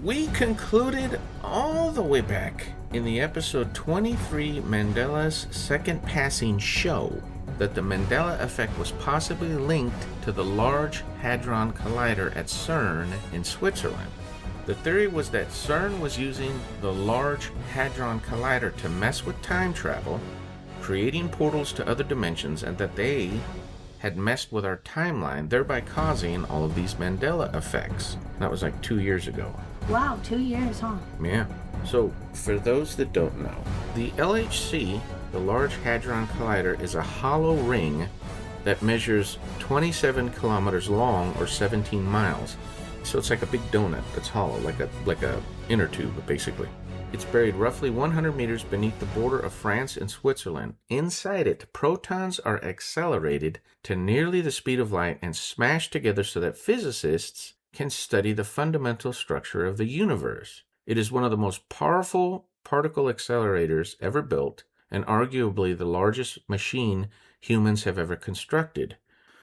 We concluded all the way back in the episode 23, Mandela's Second Passing Show, that the Mandela Effect was possibly linked to the Large Hadron Collider at CERN in Switzerland. The theory was that CERN was using the Large Hadron Collider to mess with time travel, creating portals to other dimensions, and that they had messed with our timeline, thereby causing all of these Mandela effects. That was like 2 years ago. Wow, 2 years, huh? Yeah. So, for those that don't know, the LHC, the Large Hadron Collider, is a hollow ring that measures 27 kilometers long, or 17 miles. So it's like a big donut that's hollow, like a inner tube, basically. It's buried roughly 100 meters beneath the border of France and Switzerland. Inside it, protons are accelerated to nearly the speed of light and smashed together so that physicists can study the fundamental structure of the universe. It is one of the most powerful particle accelerators ever built, and arguably the largest machine humans have ever constructed.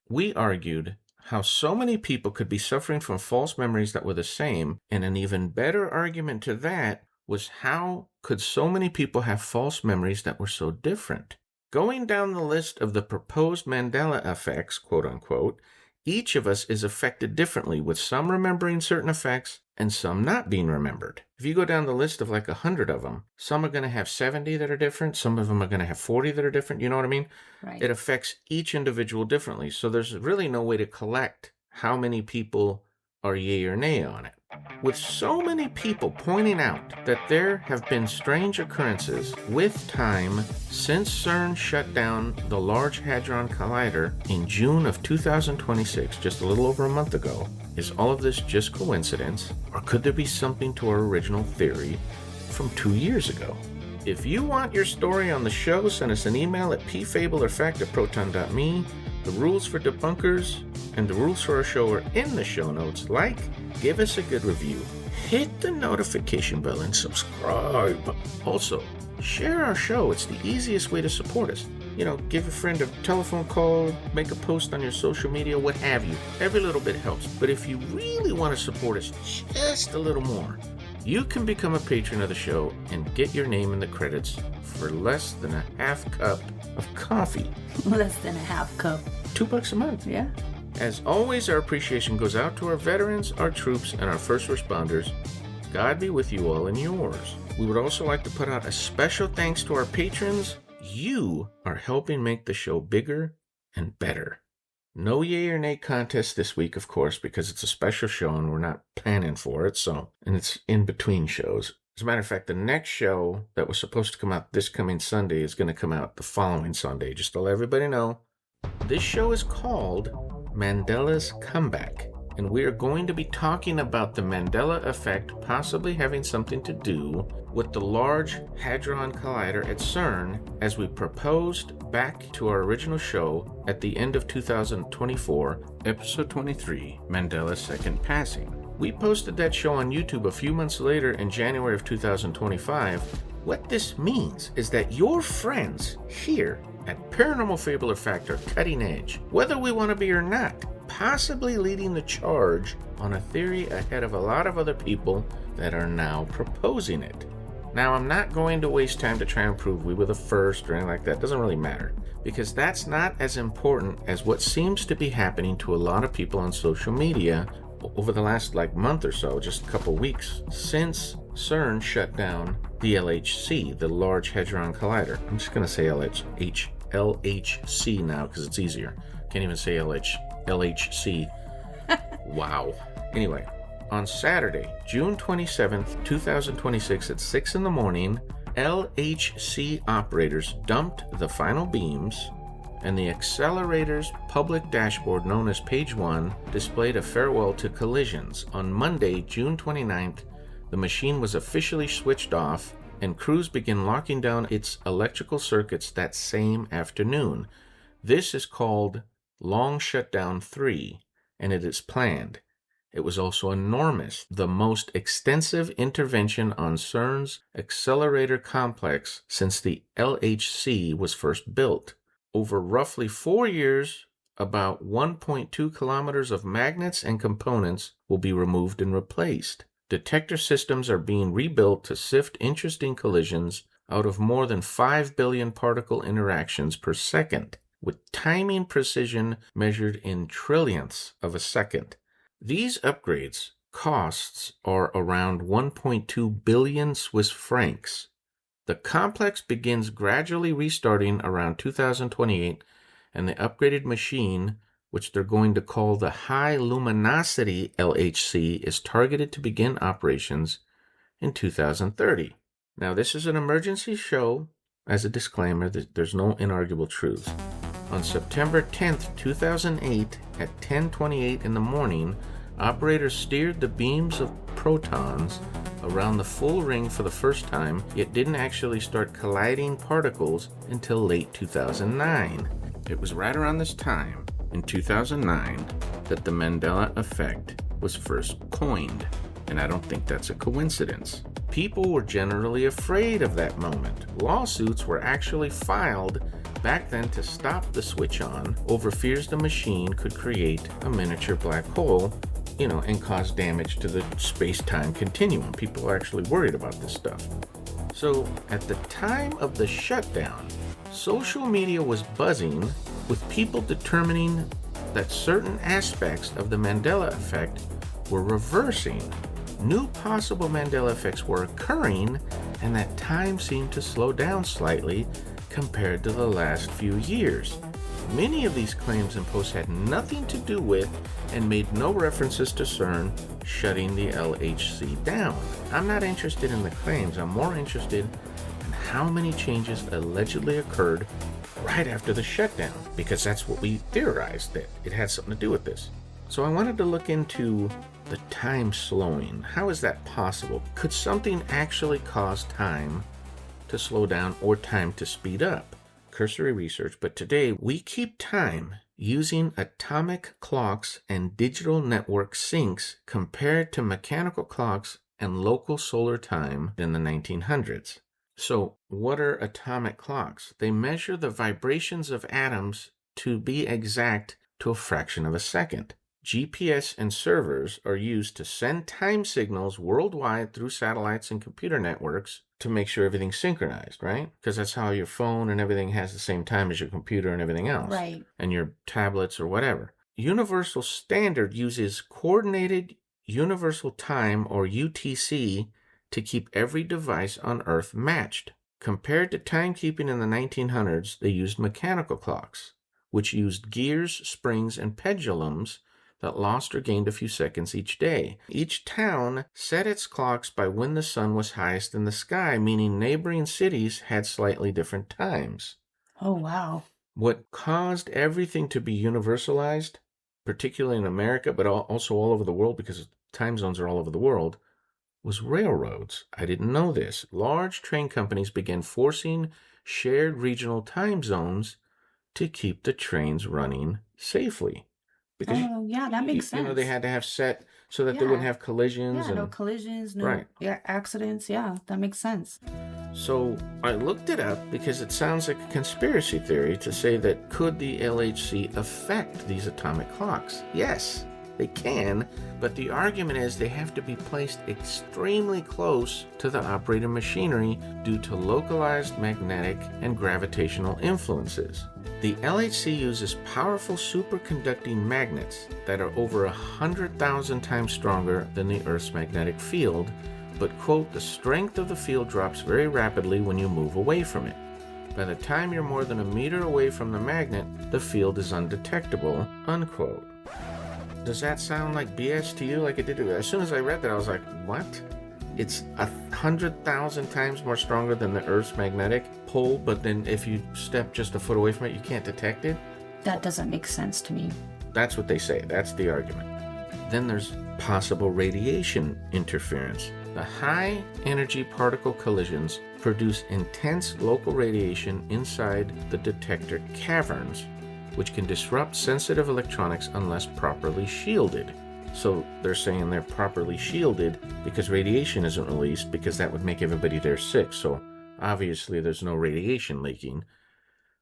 We argued how so many people could be suffering from false memories that were the same, and an even better argument to that was how could so many people have false memories that were so different? Going down the list of the proposed Mandela effects, quote unquote, each of us is affected differently, with some remembering certain effects and some not being remembered. If you go down the list of like 100 of them, some are going to have 70 that are different, some of them are going to have 40 that are different, you know what I mean? Right. It affects each individual differently, so there's really no way to collect how many people are yay or nay on it. With so many people pointing out that there have been strange occurrences with time since CERN shut down the Large Hadron Collider in June of 2026, just a little over a month ago, is all of this just coincidence, or could there be something to our original theory from 2 years ago? If you want your story on the show, send us an email at pfableorfact@proton.me. The rules for debunkers and the rules for our show are in the show notes. Like, give us a good review, hit the notification bell, and subscribe. Also, share our show. It's the easiest way to support us. You know, give a friend a telephone call, make a post on your social media, what have you. Every little bit helps. But if you really want to support us just a little more, you can become a patron of the show and get your name in the credits for less than a half cup of coffee. Less than a half cup. $2 a month. Yeah. As always, our appreciation goes out to our veterans, our troops, and our first responders. God be with you all and yours. We would also like to put out a special thanks to our patrons. You are helping make the show bigger and better. No yay or nay contest this week, of course, because it's a special show and we're not planning for it, and it's in between shows. As a matter of fact, the next show that was supposed to come out this coming Sunday is going to come out the following Sunday, just to let everybody know. This show is called Mandela's Comeback, and we are going to be talking about the Mandela Effect possibly having something to do with the Large Hadron Collider at CERN, as we proposed back to our original show at the end of 2024, episode 23, Mandela's Second Passing. We posted that show on YouTube a few months later in January of 2025. What this means is that your friends here at Paranormal Fable or Fact are cutting edge, whether we want to be or not, possibly leading the charge on a theory ahead of a lot of other people that are now proposing it. Now, I'm not going to waste time to try and prove we were the first or anything like that. It doesn't really matter, because that's not as important as what seems to be happening to a lot of people on social media over the last month or so, just a couple weeks, since CERN shut down the LHC, the Large Hadron Collider. I'm just going to say LHC now because it's easier. Can't even say LHC. Wow. Anyway, on Saturday, June 27th, 2026 at 6 in the morning, LHC operators dumped the final beams, and the accelerator's public dashboard, known as Page 1, displayed a farewell to collisions. On Monday, June 29th, the machine was officially switched off, and crews began locking down its electrical circuits that same afternoon. This is called Long Shutdown 3, and it is planned. It was also enormous, the most extensive intervention on CERN's accelerator complex since the LHC was first built. Over roughly 4 years, about 1.2 kilometers of magnets and components will be removed and replaced. Detector systems are being rebuilt to sift interesting collisions out of more than 5 billion particle interactions per second, with timing precision measured in trillionths of a second. These upgrades costs are around 1.2 billion Swiss francs. The complex begins gradually restarting around 2028, and the upgraded machine, which they're going to call the High Luminosity LHC, is targeted to begin operations in 2030. Now, this is an emergency show. As a disclaimer, there's no inarguable truths. On September 10th, 2008, at 10:28 in the morning, operators steered the beams of protons around the full ring for the first time, yet didn't actually start colliding particles until late 2009. It was right around this time, in 2009, that the Mandela Effect was first coined, and I don't think that's a coincidence. People were generally afraid of that moment. Lawsuits were actually filed back then to stop the switch on over fears the machine could create a miniature black hole, and cause damage to the space-time continuum. People are actually worried about this stuff. So, at the time of the shutdown, social media was buzzing with people determining that certain aspects of the Mandela Effect were reversing. New possible Mandela effects were occurring, and that time seemed to slow down slightly compared to the last few years. Many of these claims and posts had nothing to do with and made no references to CERN shutting the LHC down. I'm not interested in the claims. I'm more interested in how many changes allegedly occurred right after the shutdown, because that's what we theorized, that it had something to do with this. So I wanted to look into the time slowing. How is that possible? Could something actually cause time to slow down or time to speed up? Cursory research, but today we keep time using atomic clocks and digital network syncs compared to mechanical clocks and local solar time in the 1900s. So what are atomic clocks? They measure the vibrations of atoms, to be exact, to a fraction of a second. GPS and servers are used to send time signals worldwide through satellites and computer networks to make sure everything's synchronized, right? Because that's how your phone and everything has the same time as your computer and everything else. Right. And your tablets or whatever. Universal Standard uses Coordinated Universal Time, or UTC, to keep every device on Earth matched. Compared to timekeeping in the 1900s, they used mechanical clocks, which used gears, springs, and pendulums that lost or gained a few seconds each day. Each town set its clocks by when the sun was highest in the sky, meaning neighboring cities had slightly different times. Oh, wow. What caused everything to be universalized, particularly in America, but also all over the world, because time zones are all over the world, was railroads. I didn't know this. Large train companies began forcing shared regional time zones to keep the trains running safely. Because that makes sense. They had to have set so that they wouldn't have collisions. Yeah, no collisions, no accidents. Yeah, that makes sense. So I looked it up because it sounds like a conspiracy theory to say that could the LHC affect these atomic clocks? Yes, they can, but the argument is they have to be placed extremely close to the operating machinery due to localized magnetic and gravitational influences. The LHC uses powerful superconducting magnets that are over 100,000 times stronger than the Earth's magnetic field, but, quote, the strength of the field drops very rapidly when you move away from it. By the time you're more than a meter away from the magnet, the field is undetectable, unquote. Does that sound like BS to you? Like it did? As soon as I read that, I was like, what? It's 100,000 times more stronger than the Earth's magnetic pole, but then if you step just a foot away from it, you can't detect it? That doesn't make sense to me. That's what they say. That's the argument. Then there's possible radiation interference. The high-energy particle collisions produce intense local radiation inside the detector caverns, which can disrupt sensitive electronics unless properly shielded. So they're saying they're properly shielded because radiation isn't released, because that would make everybody there sick. So obviously there's no radiation leaking.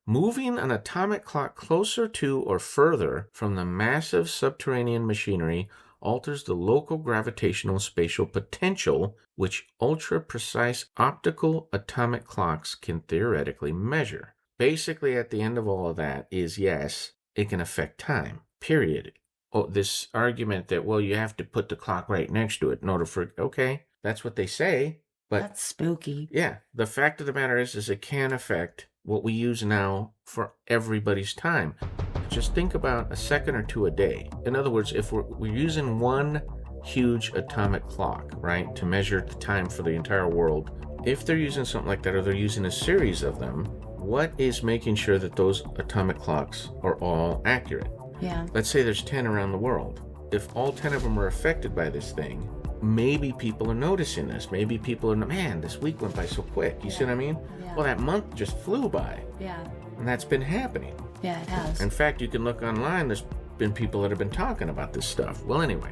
Moving an atomic clock closer to or further from the massive subterranean machinery alters the local gravitational spatial potential, which ultra-precise optical atomic clocks can theoretically measure. Basically, at the end of all of that is, yes, it can affect time, period. Oh, this argument that, well, you have to put the clock right next to it in order for, okay, that's what they say, but that's spooky. Yeah, the fact of the matter is it can affect what we use now for everybody's time. Just think about a second or two a day. In other words, if we're using one huge atomic clock, right, to measure the time for the entire world, if they're using something like that, or they're using a series of them, what is making sure that those atomic clocks are all accurate? Yeah. Let's say there's 10 around the world. If all 10 of them are affected by this thing, maybe people are noticing this. Maybe people are, man, this week went by so quick. You see what I mean? Yeah. Well, that month just flew by. Yeah. And that's been happening. Yeah, it has. In fact, you can look online. There's been people that have been talking about this stuff. Well, anyway,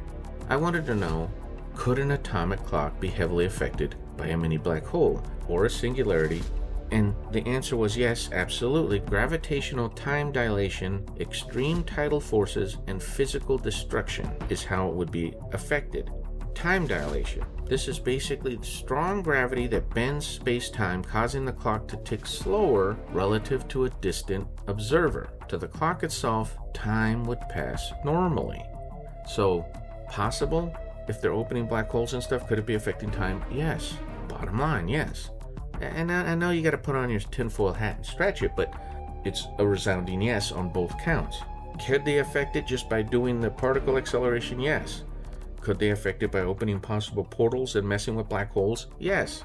I wanted to know, could an atomic clock be heavily affected by a mini black hole or a singularity? And the answer was yes, absolutely. Gravitational time dilation, extreme tidal forces, and physical destruction is how it would be affected. Time dilation. This is basically the strong gravity that bends space-time, causing the clock to tick slower relative to a distant observer. To the clock itself, time would pass normally. So, possible? If they're opening black holes and stuff, could it be affecting time? Yes. Bottom line, yes. And I know you got to put on your tinfoil hat and stretch it, but it's a resounding yes on both counts. Could they affect it just by doing the particle acceleration? Yes. Could they affect it by opening possible portals and messing with black holes? Yes.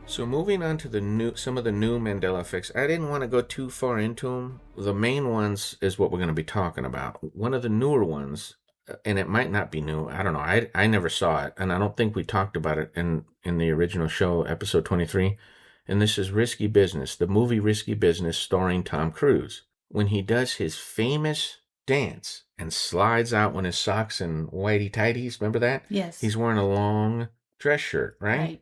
So moving on to some of the new Mandela effects, I didn't want to go too far into them. The main ones is what we're going to be talking about. One of the newer ones, and it might not be new, I don't know, I never saw it, and I don't think we talked about it in the original show, episode 23, and this is Risky Business, the movie Risky Business starring Tom Cruise. When he does his famous dance and slides out when his socks and whitey tighties, remember that? Yes. He's wearing a long dress shirt, right?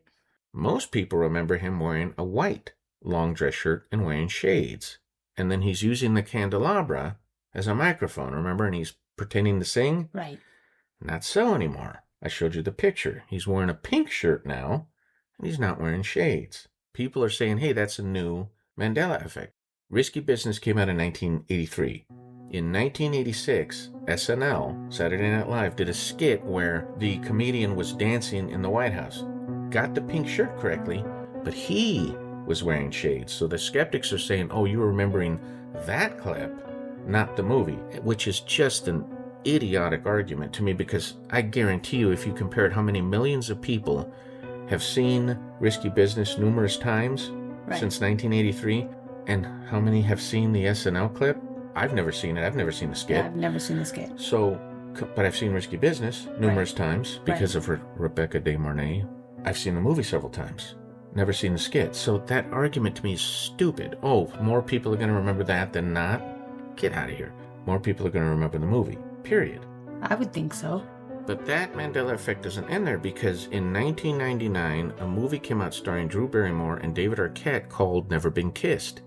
Most people remember him wearing a white long dress shirt and wearing shades. And then he's using the candelabra as a microphone, remember? And he's pretending to sing? Right. Not so anymore. I showed you the picture. He's wearing a pink shirt now, and he's not wearing shades. People are saying, hey, that's a new Mandela effect. Risky Business came out in 1983. In 1986, SNL, Saturday Night Live, did a skit where the comedian was dancing in the White House. Got the pink shirt correctly, but he was wearing shades. So the skeptics are saying, oh, you're remembering that clip, not the movie, which is just an idiotic argument to me, because I guarantee you, if you compared how many millions of people have seen Risky Business numerous times since 1983, and how many have seen the SNL clip, I've never seen it. I've never seen the skit. Yeah, I've never seen the skit. So, but I've seen Risky Business numerous times because of Rebecca De Mornay. I've seen the movie several times. Never seen the skit. So that argument to me is stupid. Oh, more people are going to remember that than not? Get out of here. More people are going to remember the movie. Period. I would think so. But that Mandela effect doesn't end there, because in 1999, a movie came out starring Drew Barrymore and David Arquette called Never Been Kissed.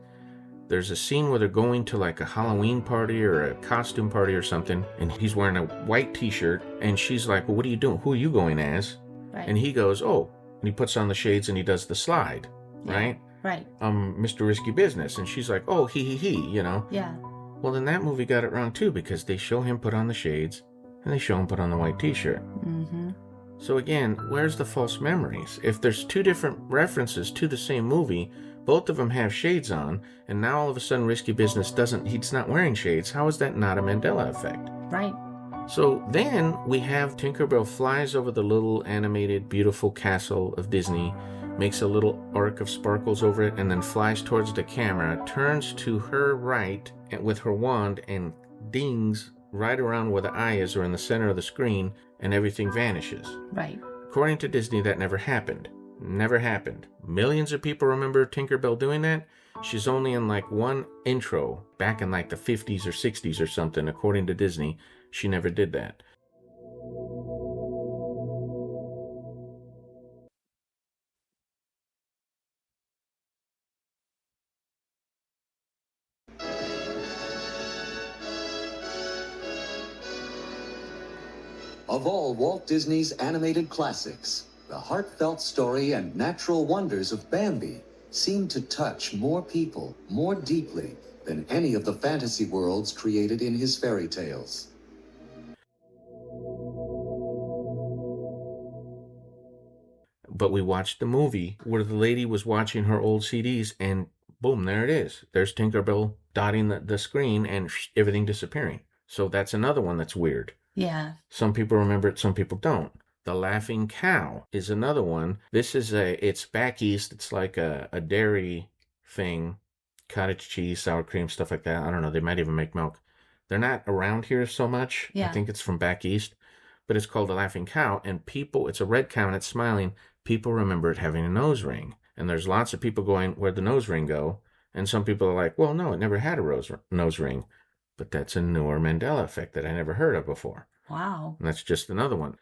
There's a scene where they're going to like a Halloween party or a costume party or something, and he's wearing a white t-shirt, and she's like, well, what are you doing? Who are you going as? Right. And he goes, oh, and he puts on the shades and he does the slide, right? Right. Mr. Risky Business. And she's like, oh, he, you know? Yeah. Well, then that movie got it wrong too, because they show him put on the shades and they show him put on the white t-shirt. Mm-hmm. So again, where's the false memories? If there's two different references to the same movie, both of them have shades on, and now all of a sudden Risky Business he's not wearing shades, how is that not a Mandela effect? Right. So then we have Tinkerbell flies over the little animated beautiful castle of Disney, makes a little arc of sparkles over it, and then flies towards the camera, turns to her right with her wand and dings right around where the eye is, or in the center of the screen, and everything vanishes. Right. According to Disney, that never happened. Never happened. Millions of people remember Tinkerbell doing that. She's only in like one intro back in like the 50s or 60s or something. According to Disney, she never did that. Of all Walt Disney's animated classics, the heartfelt story and natural wonders of Bambi seem to touch more people more deeply than any of the fantasy worlds created in his fairy tales. But we watched the movie where the lady was watching her old CDs and boom, there it is. There's Tinkerbell dotting the screen and everything disappearing. So that's another one that's weird. Yeah. Some people remember it, some people don't. The Laughing Cow is another one. This is it's back east. It's like a dairy thing. Cottage cheese, sour cream, stuff like that. I don't know. They might even make milk. They're not around here so much. Yeah. I think it's from back east. But it's called the Laughing Cow. And people, it's a red cow and it's smiling. People remember it having a nose ring. And there's lots of people going, where'd the nose ring go? And some people are like, well, no, it never had a nose ring. But that's a newer Mandela effect that I never heard of before. Wow. And that's just another one.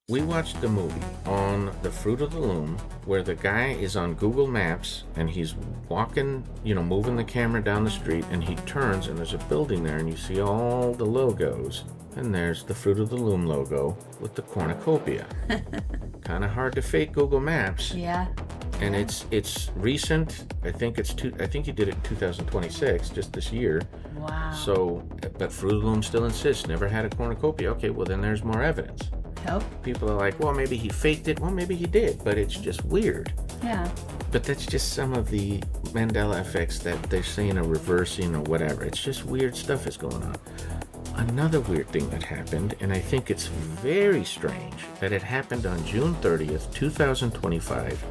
We watched the movie on The Fruit of the Loom where the guy is on Google Maps and he's walking, moving the camera down the street, and he turns and there's a building there and you see all the logos, and there's the Fruit of the Loom logo with the cornucopia. Kind of hard to fake Google Maps. Yeah. And it's recent. I think he did it in 2026, just this year. Wow. So, but Fruit of the Loom still insists never had a cornucopia. Okay, well then there's more evidence. Nope. People are like, well, maybe he faked it. Well, maybe he did, but it's just weird. Yeah. But that's just some of the Mandela effects that they're saying are reversing or whatever. It's just weird stuff is going on. Another weird thing that happened, and I think it's very strange, that it happened on June 30th, 2025,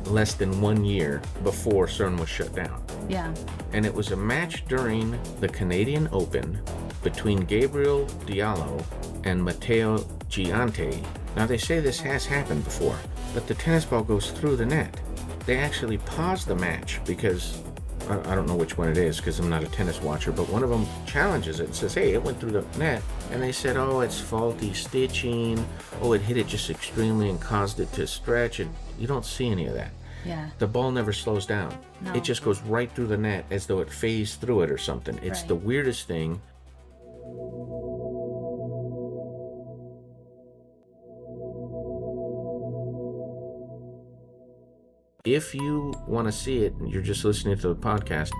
less than 1 year before CERN was shut down. Yeah. And it was a match during the Canadian Open between Gabriel Diallo and Matteo Giante. Now they say this has happened before, but the tennis ball goes through the net. They actually paused the match because, I don't know which one it is because I'm not a tennis watcher, but one of them challenges it and says, hey, it went through the net. And they said, oh, it's faulty stitching. Oh, it hit it just extremely and caused it to stretch. And you don't see any of that. Yeah. The ball never slows down. No. It just goes right through the net as though it phased through it or something. It's Right. the weirdest thing. If you want to see it and you're just listening to the podcast,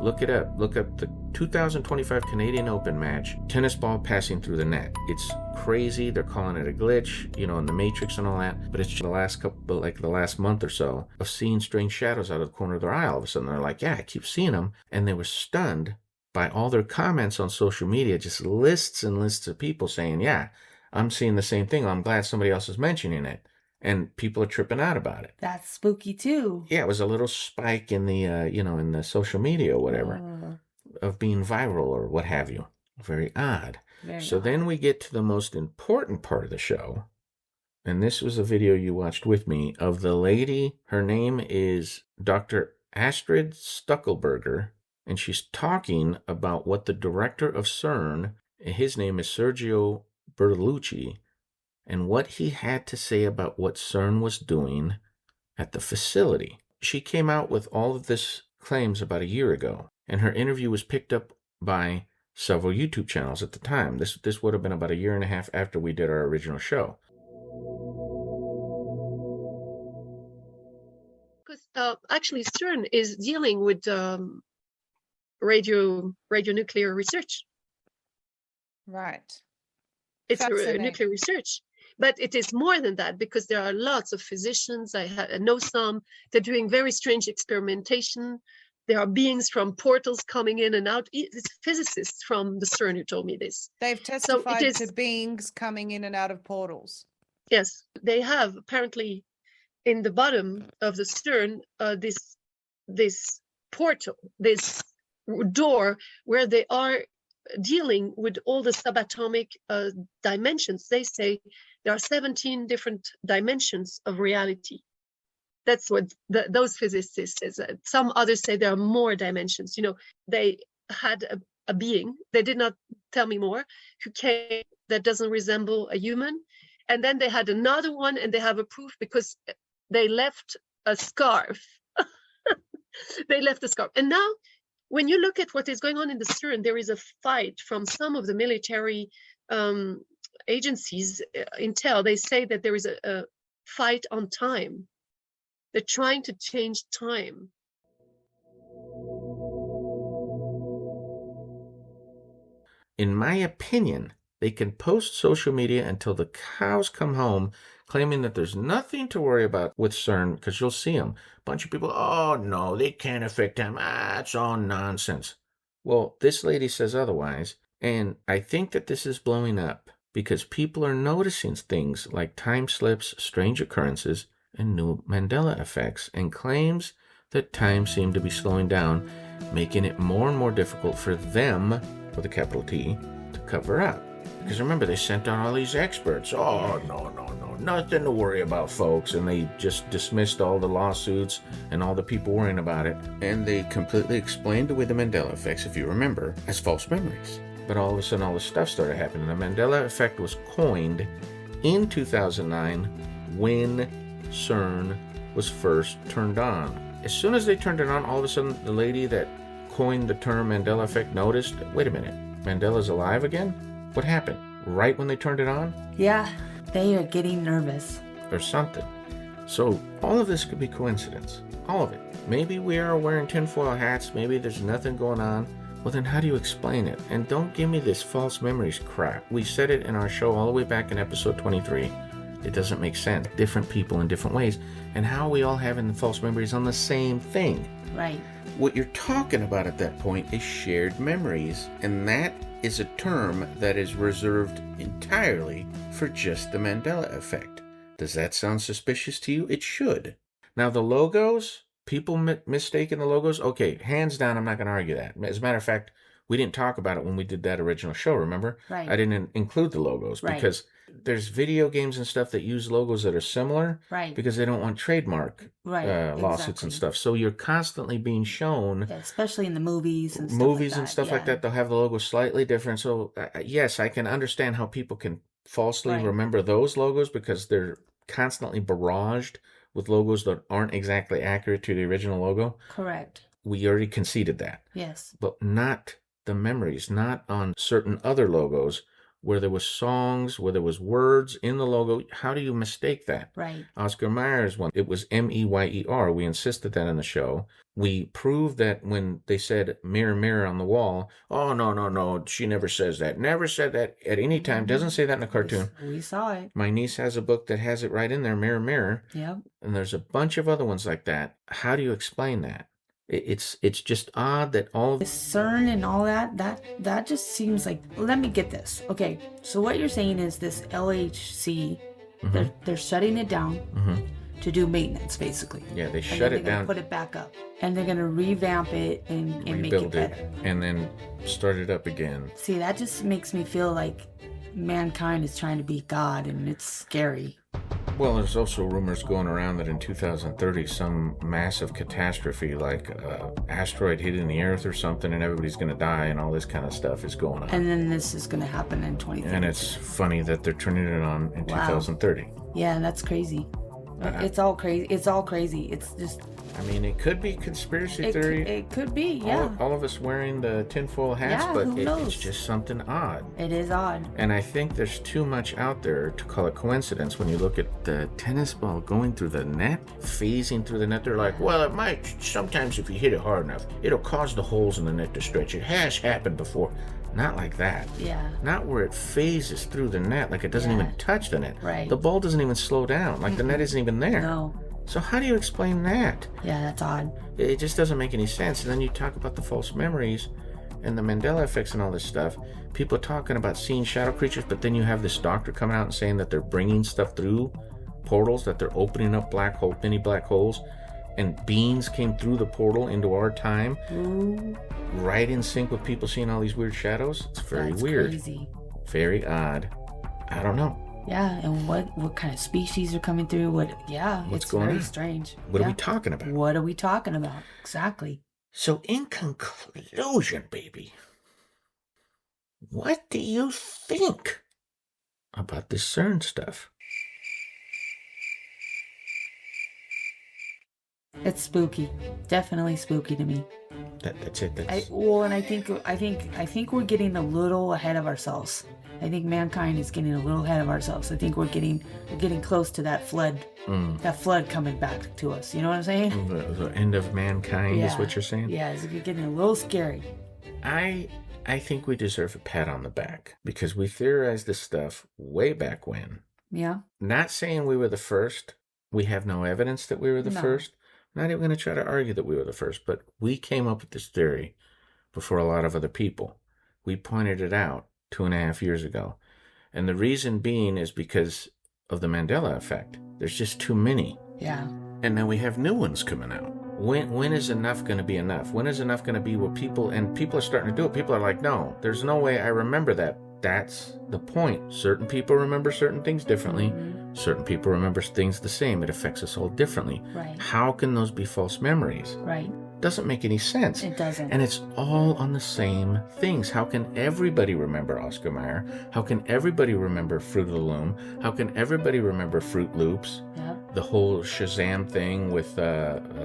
look it up. Look up the 2025 Canadian Open match, tennis ball passing through the net. It's crazy. They're calling it a glitch, in the Matrix and all that. But it's just the last month or so of seeing strange shadows out of the corner of their eye. All of a sudden, they're like, yeah, I keep seeing them. And they were stunned by all their comments on social media, just lists and lists of people saying, yeah, I'm seeing the same thing. I'm glad somebody else is mentioning it. And people are tripping out about it. That's spooky too. Yeah, it was a little spike in the, in the social media or whatever of being viral or what have you. Very odd. So then we get to the most important part of the show. And this was a video you watched with me of the lady. Her name is Dr. Astrid Stuckelberger. And she's talking about what the director of CERN, his name is Sergio Bertolucci, and what he had to say about what CERN was doing at the facility. She came out with all of this claims about a year ago, and her interview was picked up by several YouTube channels at the time. This would have been about a year and a half after we did our original show. Because actually CERN is dealing with radionuclear research. Right. It's nuclear research. But it is more than that, because there are lots of physicians, I know some, they're doing very strange experimentation there are beings from portals coming in and out. It's physicists from the CERN who told me this. They've testified to beings coming in and out of portals. Yes, they have apparently in the bottom of the CERN this portal, this door where they are dealing with all the subatomic dimensions. They say there are 17 different dimensions of reality. That's what those physicists say. Some others say there are more dimensions. You know, they had a being, they did not tell me more, who came that doesn't resemble a human. And then they had another one, and they have a proof because they left a scarf. They left a scarf. And now, when you look at what is going on in the CERN, there is a fight from some of the military agencies, intel. They say that there is a fight on time. They're trying to change time. In my opinion, they can post social media until the cows come home, claiming that there's nothing to worry about with CERN, because you'll see them. A bunch of people, oh no, they can't affect them. It's all nonsense. Well, this lady says otherwise, and I think that this is blowing up because people are noticing things like time slips, strange occurrences, and new Mandela effects, and claims that time seemed to be slowing down, making it more and more difficult for them, with a capital T, to cover up. Because remember, they sent out all these experts. Oh, no, nothing to worry about, folks. And they just dismissed all the lawsuits and all the people worrying about it. And they completely explained away the Mandela effects, if you remember, as false memories. But all of a sudden, all this stuff started happening. The Mandela effect was coined in 2009 when CERN was first turned on. As soon as they turned it on, all of a sudden, the lady that coined the term Mandela effect noticed, wait a minute, Mandela's alive again? What happened? Right when they turned it on? Yeah, they are getting nervous. Or something. So all of this could be coincidence. All of it. Maybe we are wearing tinfoil hats. Maybe there's nothing going on. Well, then how do you explain it? And don't give me this false memories crap. We said it in our show all the way back in episode 23. It doesn't make sense. Different people in different ways. And how are we all having false memories on the same thing? Right. What you're talking about at that point is shared memories, and that is a term that is reserved entirely for just the Mandela effect. Does that sound suspicious to you? It should. Now, the logos, people mistaking the logos, okay, hands down, I'm not going to argue that. As a matter of fact, we didn't talk about it when we did that original show, remember? Right. I didn't include the logos because there's video games and stuff that use logos that are similar because they don't want trademark lawsuits and stuff. So you're constantly being shown, especially in the movies and stuff like that. They'll have the logo slightly different. So yes, I can understand how people can falsely remember those logos because they're constantly barraged with logos that aren't exactly accurate to the original logo. Correct. We already conceded that. Yes. But not the memories, not on certain other logos where there was songs, where there was words in the logo. How do you mistake that? Right. Oscar Mayer's one, it was M-E-Y-E-R. We insisted that in the show. We proved that when they said mirror, mirror on the wall, oh, no, she never says that. Never said that at any time. Doesn't say that in the cartoon. We saw it. My niece has a book that has it right in there, mirror, mirror. Yep. And there's a bunch of other ones like that. How do you explain that? It's just odd that all of the CERN and all that just seems like, let me get this. Okay, so what you're saying is this LHC, they're shutting it down to do maintenance, basically. Yeah, they shut it down. Put it back up, and they're gonna revamp it and make it better, and then start it up again. See, that just makes me feel like mankind is trying to be God, and it's scary. Well, there's also rumors going around that in 2030, some massive catastrophe like asteroid hitting the Earth or something, and everybody's going to die, and all this kind of stuff is going on. And then this is going to happen in 2030. And it's funny that they're turning it on in 2030. Yeah, that's crazy. It's all crazy. It's all crazy. It's just... I mean, it could be conspiracy theory. It could be, yeah. All of us wearing the tinfoil hats, but it's just something odd. It is odd. And I think there's too much out there to call it coincidence. When you look at the tennis ball going through the net, phasing through the net, they're like, well, it might, sometimes if you hit it hard enough, it'll cause the holes in the net to stretch. It has happened before. Not like that. Yeah. Not where it phases through the net, like it doesn't even touch the net. Right. The ball doesn't even slow down, like the net isn't even there. No. So how do you explain that? Yeah, that's odd. It just doesn't make any sense. And then you talk about the false memories and the Mandela effects and all this stuff. People talking about seeing shadow creatures, but then you have this doctor coming out and saying that they're bringing stuff through portals, that they're opening up mini black holes, and beings came through the portal into our time. Ooh, Right in sync with people seeing all these weird shadows. It's very that's weird. crazy. Very odd. I don't know. Yeah, and what kind of species are coming through? What's it's going very on? strange. What are Yeah. we talking about? What are we talking about? Exactly. So in conclusion, baby, what do you think about this CERN stuff? It's spooky. Definitely spooky to me. That's it. And I think we're getting a little ahead of ourselves. I think mankind is getting a little ahead of ourselves. I think we're getting close to that flood. That flood coming back to us. You know what I'm saying? The end of mankind is what you're saying? Yeah, it's getting a little scary. I think we deserve a pat on the back because we theorized this stuff way back when. Yeah. Not saying we were the first. We have no evidence that we were the first. Not even going to try to argue that we were the first, but we came up with this theory before a lot of other people. We pointed it out 2.5 years ago. And the reason being is because of the Mandela effect. There's just too many. Yeah. And now we have new ones coming out. When is enough going to be enough? When is enough going to be what people are starting to do it? People are like, no, there's no way I remember that. That's the point. Certain people remember certain things differently. Mm-hmm. Certain people remember things the same. It affects us all differently. Right. How can those be false memories? Right. Doesn't make any sense. It doesn't. And it's all on the same things. How can everybody remember Oscar Mayer? How can everybody remember Fruit of the Loom? How can everybody remember Fruit Loops? Yep. The whole Shazam thing with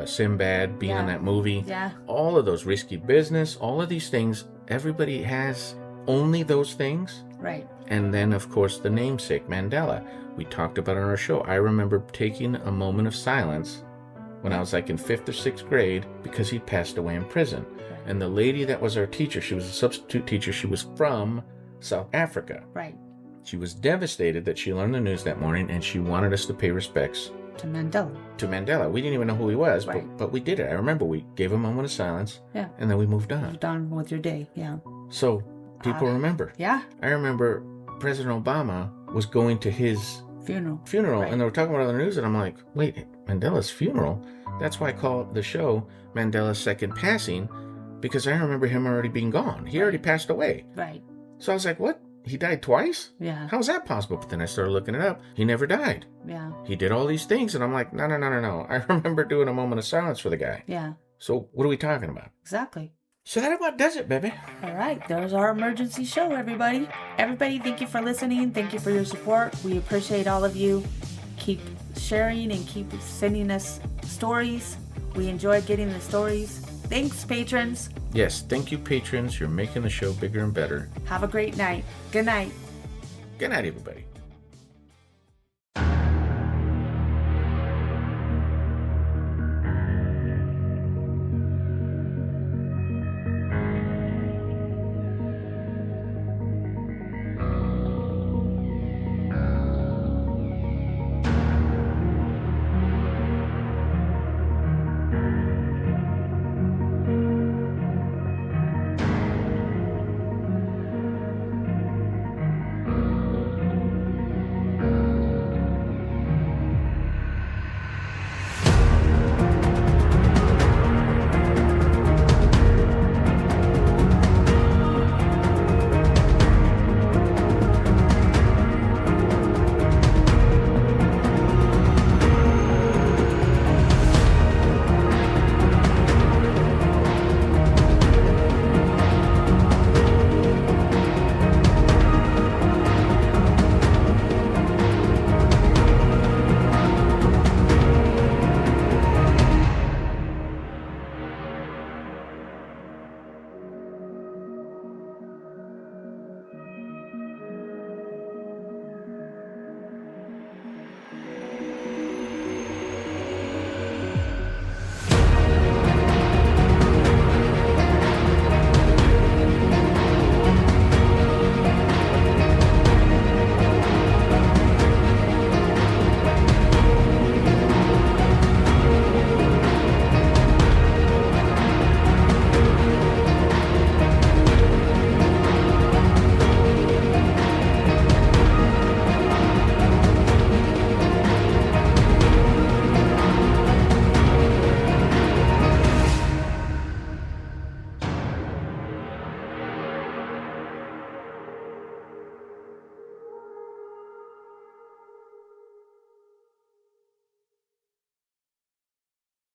Sinbad being in that movie. Yeah. All of those, Risky Business, all of these things, everybody has only those things. Right. And then, of course, the namesake, Mandela. We talked about it on our show. I remember taking a moment of silence when I was like in 5th or 6th grade because he'd passed away in prison. Right. And the lady that was our teacher, she was a substitute teacher. She was from South Africa. Right. She was devastated that she learned the news that morning, and she wanted us to pay respects To Mandela. to Mandela. We didn't even know who he was, Right. but we did it. I remember we gave a moment of silence, Yeah. and then we moved on. Done with your day. Yeah. So people remember. Yeah. I remember President Obama was going to his Funeral. and they were talking about it on the news, and I'm like, wait, Mandela's funeral? That's why I call the show Mandela's Second Passing, because I remember him already being gone. He already passed away. Right. So I was like, what? He died twice? Yeah. How's that possible? But then I started looking it up. He never died. Yeah. He did all these things, and I'm like, no. I remember doing a moment of silence for the guy. Yeah. So what are we talking about? Exactly. So that about does it, baby. All right, there's our emergency show, everybody. Everybody, thank you for listening. Thank you for your support. We appreciate all of you. Keep sharing and keep sending us stories. We enjoy getting the stories. Thanks, patrons. Yes, thank you, patrons. You're making the show bigger and better. Have a great night. Good night. Good night, everybody.